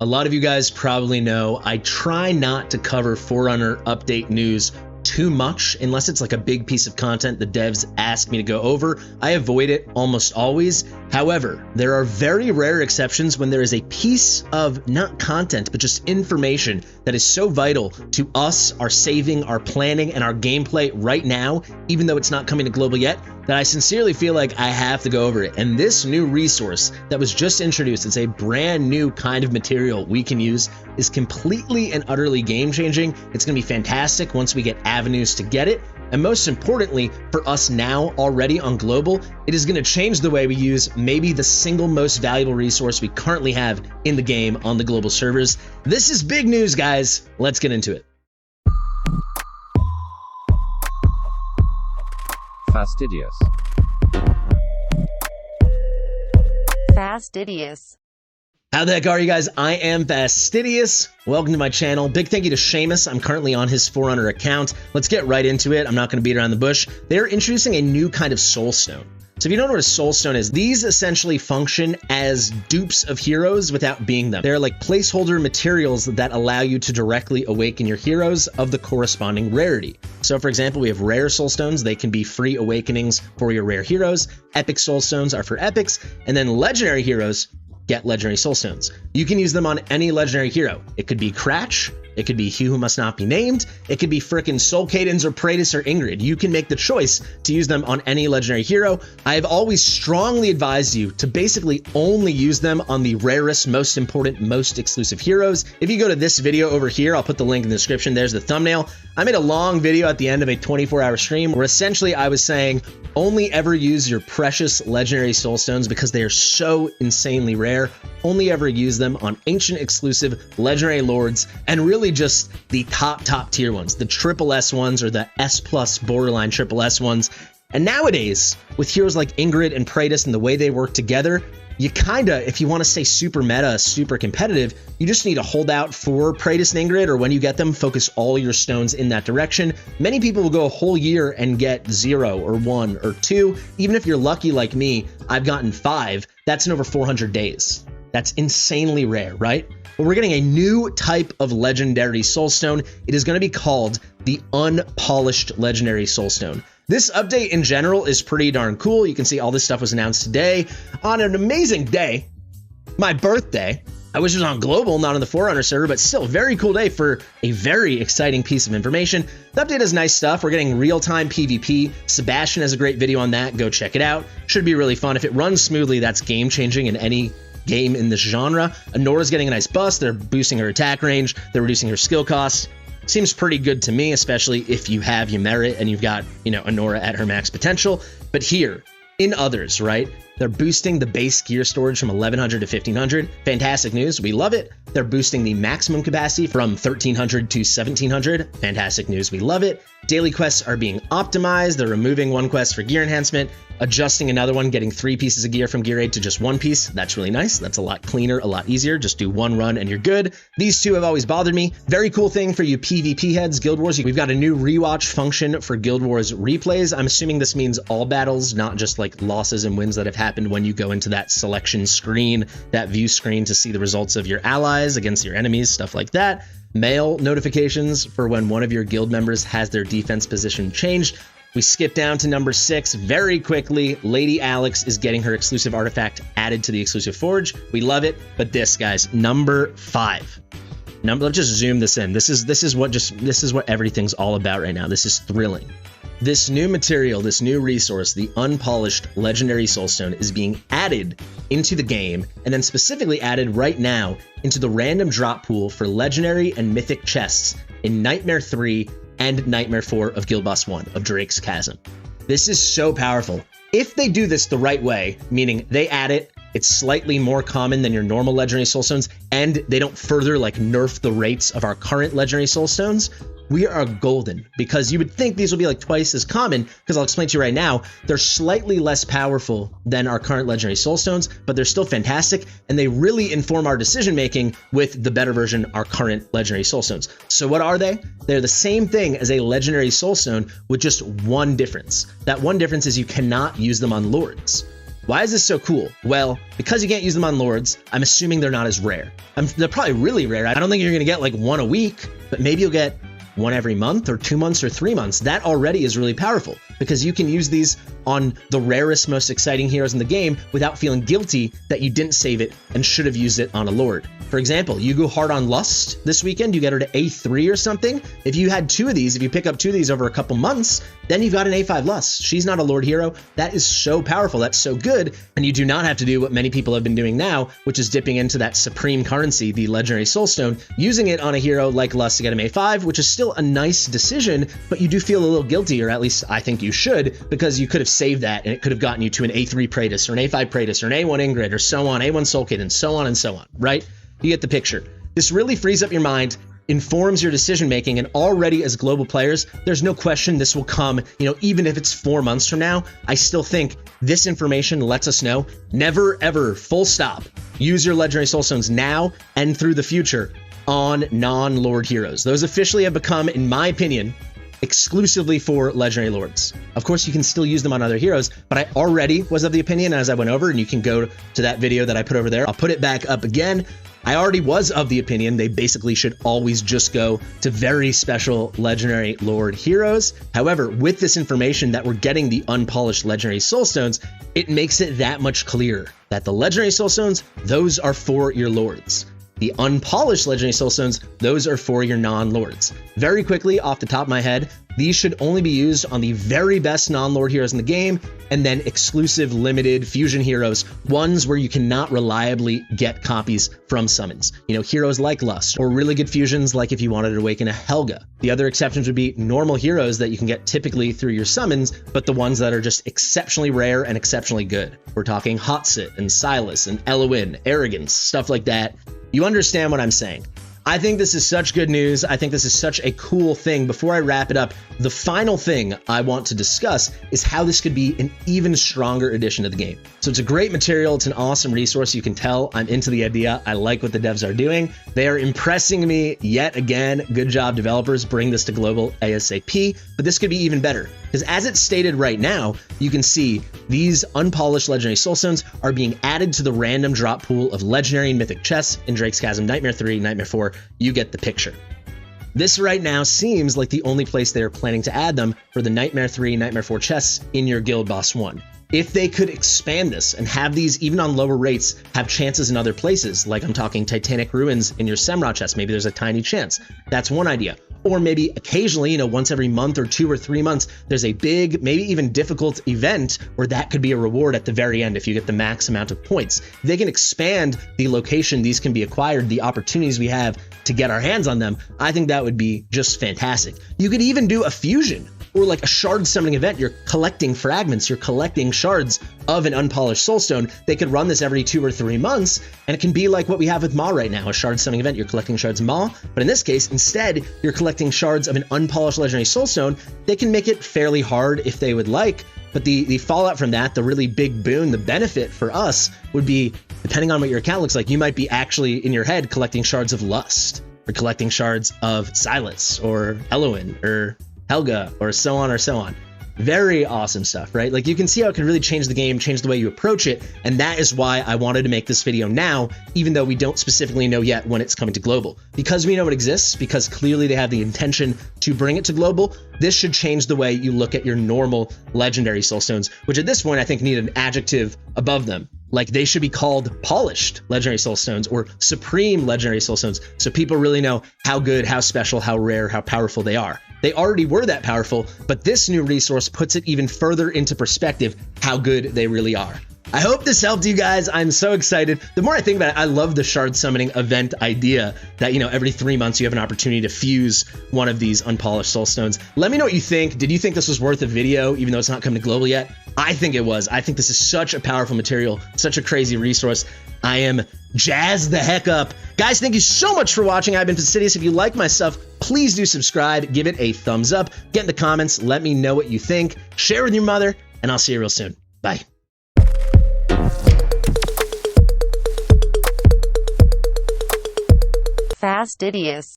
A lot of you guys probably know I try not to cover Forerunner update news too much unless it's like a big piece of content the devs ask me to go over. I avoid it almost always. However, there are very rare exceptions when there is a piece of not content but just information that is so vital to us, our saving, our planning, and our gameplay right now, even though it's not coming to global yet, that I sincerely feel like I have to go over it. And this new resource that was just introduced, it's a brand new kind of material we can use, is completely and utterly game changing. It's going to be fantastic once we get avenues to get it. And most importantly, for us now already on global, it is going to change the way we use maybe the single most valuable resource we currently have in the game on the global servers. This is big news, guys. Let's get into it. Fastidious. Fastidious. How the heck are you guys? I am Fastidious. Welcome to my channel. Big thank you to Seamus. I'm currently on his Forerunner account. Let's get right into it. I'm not going to beat around the bush. They're introducing a new kind of soulstone. So if you don't know what a soulstone is, these essentially function as dupes of heroes without being them. They're like placeholder materials that allow you to directly awaken your heroes of the corresponding rarity. So for example, we have rare soulstones. They can be free awakenings for your rare heroes. Epic soulstones are for epics. And then legendary heroes get legendary soulstones. You can use them on any legendary hero. It could be Cratch, it could be He Who Must Not Be Named, it could be frickin' Soul Cadence or Praetus or Ingrid. You can make the choice to use them on any legendary hero. I've always strongly advised you to basically only use them on the rarest, most important, most exclusive heroes. If you go to this video over here, I'll put the link in the description. There's the thumbnail. I made a long video at the end of a 24-hour stream where essentially I was saying only ever use your precious legendary soulstones because they are so insanely rare. Only ever use them on ancient exclusive legendary lords and really just the top tier ones, the triple S ones or the S plus borderline triple S ones. And nowadays, with heroes like Ingrid and Praetus and the way they work together, you kinda, if you want to stay super meta, super competitive, you just need to hold out for Praetus and Ingrid, or when you get them, focus all your stones in that direction. Many people will go a whole year and get 0 or 1 or 2. Even if you're lucky like me, I've gotten 5. That's in over 400 days. That's insanely rare, right? But we're getting a new type of legendary soulstone. It is going to be called the Unpolished Legendary Soulstone. This update in general is pretty darn cool. You can see all this stuff was announced today on an amazing day, my birthday. I wish it was on global, not on the Forerunner server, but still a very cool day for a very exciting piece of information. The update has nice stuff. We're getting real-time PvP. Sebastian has a great video on that. Go check it out. Should be really fun. If it runs smoothly, that's game-changing in any game in this genre. Anora's getting a nice bust. They're boosting her attack range. They're reducing her skill costs. Seems pretty good to me, especially if you have Ymeret and you've got, Anora at her max potential. But here, in others, right? They're boosting the base gear storage from 1100 to 1500. Fantastic news. We love it. They're boosting the maximum capacity from 1300 to 1700. Fantastic news. We love it. Daily quests are being optimized. They're removing one quest for gear enhancement, adjusting another one, getting 3 pieces of gear from gear aid to just 1 piece. That's really nice. That's a lot cleaner, a lot easier. Just do 1 run and you're good. These 2 have always bothered me. Very cool thing for you PvP heads, Guild Wars. We've got a new rewatch function for Guild Wars replays. I'm assuming this means all battles, not just like losses and wins that have happened when you go into that selection screen, that view screen to see the results of your allies against your enemies, stuff like that. Mail notifications for when one of your guild members has their defense position changed. We skip down to number 6 very quickly. Lady Alex is getting her exclusive artifact added to the exclusive forge. We love it. But this, guys, number 5. Let's just zoom this in. This is what everything's all about right now. This is thrilling. This new material, this new resource, the Unpolished Legendary Soulstone, is being added into the game, and then specifically added right now into the random drop pool for legendary and mythic chests in Nightmare 3 and Nightmare 4 of Guild Boss 1 of Drake's Chasm. This is so powerful. If they do this the right way, meaning they add it, it's slightly more common than your normal legendary soulstones, and they don't further nerf the rates of our current legendary soulstones, we are golden, because you would think these will be like twice as common, because I'll explain to you right now, they're slightly less powerful than our current legendary soulstones, but they're still fantastic, and they really inform our decision making with the better version, our current legendary soulstones. So what are they? They're the same thing as a legendary soulstone with just one difference. That one difference is you cannot use them on lords. Why is this so cool? Well, because you can't use them on Lords, I'm assuming they're not as rare. They're probably really rare. I don't think you're going to get like one a week, but maybe you'll get one every month or 2 months or 3 months. That already is really powerful because you can use these on the rarest, most exciting heroes in the game without feeling guilty that you didn't save it and should have used it on a Lord. For example, you go hard on Lust this weekend, you get her to A3 or something. If you had 2 of these, if you pick up 2 of these over a couple months, then you've got an A5 Lust. She's not a Lord hero. That is so powerful. That's so good. And you do not have to do what many people have been doing now, which is dipping into that supreme currency, the Legendary Soulstone, using it on a hero like Lust to get him A5, which is still a nice decision, but you do feel a little guilty, or at least I think you should, because you could have saved that and it could have gotten you to an A3 Praetus or an A5 Praetus or an A1 Ingrid or so on, A1 Soul Kid, and so on, right? You get the picture. This really frees up your mind, informs your decision making, and already as global players, there's no question this will come, even if it's 4 months from now. I still think this information lets us know, never ever, full stop, use your Legendary Soulstones now and through the future on non-Lord heroes. Those officially have become, in my opinion, exclusively for Legendary Lords. Of course, you can still use them on other heroes, but I already was of the opinion as I went over, and you can go to that video that I put over there. I'll put it back up again. I already was of the opinion they basically should always just go to very special Legendary Lord heroes. However, with this information that we're getting the Unpolished Legendary Soulstones, it makes it that much clearer that the Legendary Soulstones, those are for your Lords. The Unpolished Legendary Soulstones, those are for your non-Lords. Very quickly, off the top of my head, these should only be used on the very best non-Lord heroes in the game, and then exclusive limited fusion heroes, ones where you cannot reliably get copies from summons. Heroes like Lust, or really good fusions like if you wanted to awaken a Helga. The other exceptions would be normal heroes that you can get typically through your summons, but the ones that are just exceptionally rare and exceptionally good. We're talking Hotsit and Silas and Eloin, Arrogance, stuff like that. You understand what I'm saying. I think this is such good news. I think this is such a cool thing. Before I wrap it up, the final thing I want to discuss is how this could be an even stronger addition to the game. So it's a great material. It's an awesome resource. You can tell I'm into the idea. I like what the devs are doing. They are impressing me yet again. Good job, developers. Bring this to global ASAP. But this could be even better. Because as it's stated right now, you can see these Unpolished Legendary Soulstones are being added to the random drop pool of Legendary and Mythic chests in Drake's Chasm, Nightmare 3, Nightmare 4. You get the picture. This right now seems like the only place they are planning to add them for the Nightmare 3, Nightmare 4 chests in your Guild Boss 1. If they could expand this and have these, even on lower rates, have chances in other places, like I'm talking Titanic Ruins in your Semra chest, maybe there's a tiny chance. That's one idea. Or maybe occasionally, once every month or 2 or 3 months, there's a big, maybe even difficult event where that could be a reward at the very end if you get the max amount of points. If they can expand the location these can be acquired, the opportunities we have to get our hands on them, I think that would be just fantastic. You could even do a fusion or like a shard summoning event. You're collecting fragments, you're collecting shards of an Unpolished Soulstone. They could run this every 2 or 3 months, and it can be like what we have with Ma right now, a shard summoning event. You're collecting shards of Ma, but in this case, instead, you're collecting shards of an Unpolished Legendary Soulstone. They can make it fairly hard if they would like, but the fallout from that, the really big boon, the benefit for us would be, depending on what your account looks like, you might be actually in your head collecting shards of Lust, or collecting shards of Silas, or Eloin, or Helga, or so on or so on. Very awesome stuff, right? Like, you can see how it can really change the game, change the way you approach it, and that is why I wanted to make this video now, even though we don't specifically know yet when it's coming to global. Because we know it exists, because clearly they have the intention to bring it to global, this should change the way you look at your normal Legendary Soulstones, which at this point I think need an adjective above them. Like, they should be called Polished Legendary Soulstones or Supreme Legendary Soulstones, so people really know how good, how special, how rare, how powerful they are. They already were that powerful, but this new resource puts it even further into perspective how good they really are. I hope this helped you guys. I'm so excited. The more I think about it, I love the shard summoning event idea that, every 3 months you have an opportunity to fuse one of these Unpolished Soulstones. Let me know what you think. Did you think this was worth a video, even though it's not coming to global yet? I think it was. I think this is such a powerful material, such a crazy resource. I am jazzed the heck up. Guys, thank you so much for watching. I've been Fastidious. If you like my stuff, please do subscribe, give it a thumbs up, get in the comments, let me know what you think, share with your mother, and I'll see you real soon. Bye. Fastidious.